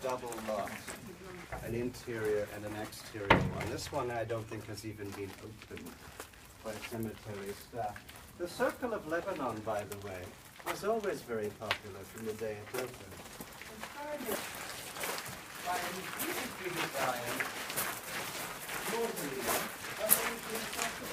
double lot, an interior and an exterior one. This one I don't think has even been opened by cemetery staff. The Circle of Lebanon, by the way, was always very popular from the day it opened. Inspired by a beautifully designed mausoleum of Beatrix Potter.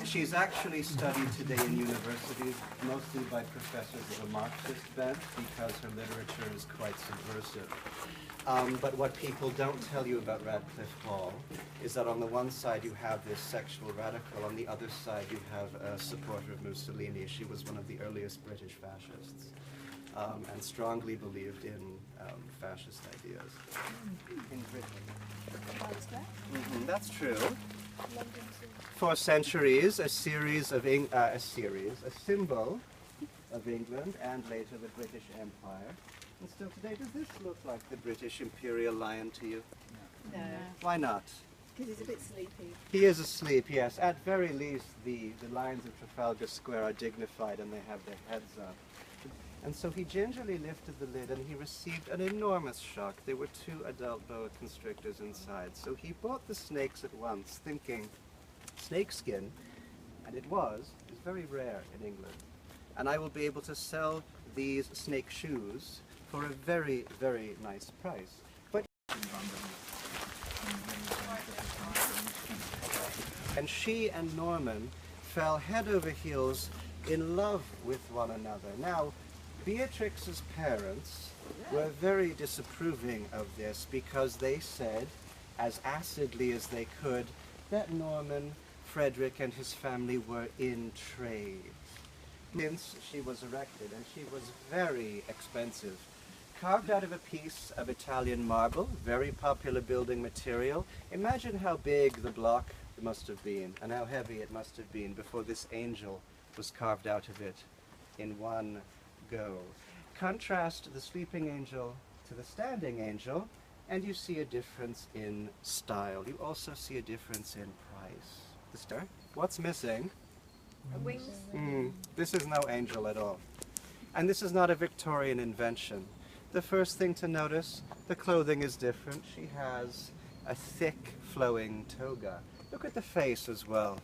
She's actually studied today in universities, mostly by professors of a Marxist bent, because her literature is quite subversive. But what people don't tell you about Radcliffe Hall is that on the one side you have this sexual radical, on the other side you have a supporter of Mussolini. She was one of the earliest British fascists and strongly believed in fascist ideas in Britain. That's true. For centuries, a symbol of England and later the British Empire. And still today, does this look like the British Imperial Lion to you? No. Why not? Because he's a bit sleepy. He is asleep, yes. At very least, the lions of Trafalgar Square are dignified and they have their heads up. And so he gingerly lifted the lid and he received an enormous shock. There were 2 adult boa constrictors inside. So he bought the snakes at once, thinking, snakeskin, and it is very rare in England. And I will be able to sell these snake shoes for a very, very nice price. But and she and Norman fell head over heels in love with one another. Now, Beatrix's parents were very disapproving of this because they said, as acidly as they could, that Norman, Frederick, and his family were in trade. Since she was erected, and she was very expensive. Carved out of a piece of Italian marble, very popular building material. Imagine how big the block must have been, and how heavy it must have been before this angel was carved out of it in one go. Contrast the sleeping angel to the standing angel, and you see a difference in style. You also see a difference in price. The star? What's missing? Wings? This is no angel at all. And this is not a Victorian invention. The first thing to notice, the clothing is different. She has a thick, flowing toga. Look at the face as well.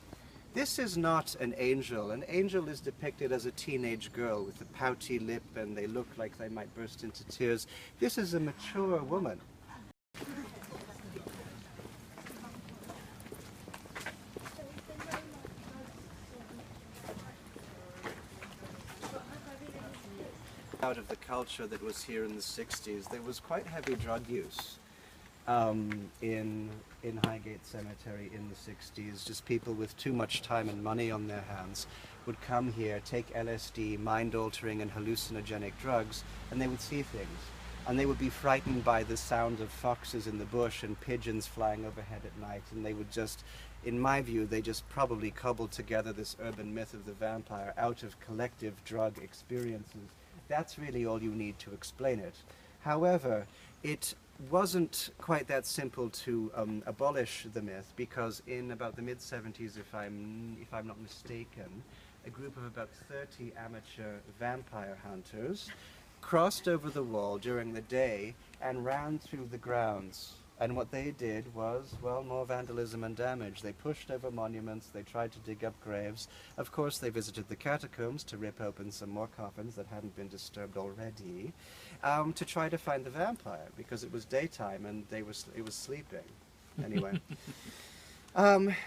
This is not an angel. An angel is depicted as a teenage girl with a pouty lip and they look like they might burst into tears. This is a mature woman. Out of the culture that was here in the 60s, there was quite heavy drug use in Highgate Cemetery in the 60s. Just people with too much time and money on their hands would come here, take LSD, mind-altering and hallucinogenic drugs, and they would see things. And they would be frightened by the sound of foxes in the bush and pigeons flying overhead at night, and they would just, in my view, they just probably cobbled together this urban myth of the vampire out of collective drug experiences. That's really all you need to explain it. However, it wasn't quite that simple to abolish the myth, because in about the mid-70s, if I'm not mistaken, a group of about 30 amateur vampire hunters crossed over the wall during the day and ran through the grounds. And what they did was, well, more vandalism and damage. They pushed over monuments, they tried to dig up graves. Of course, they visited the catacombs to rip open some more coffins that hadn't been disturbed already, to try to find the vampire, because it was daytime and it was sleeping. Anyway.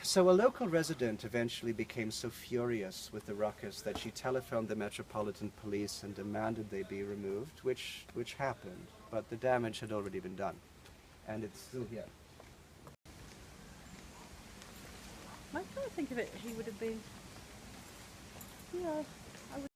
So a local resident eventually became so furious with the ruckus that she telephoned the Metropolitan Police and demanded they be removed, which happened, but the damage had already been done. And it's still here. I can't think of it. He would have been. Yeah.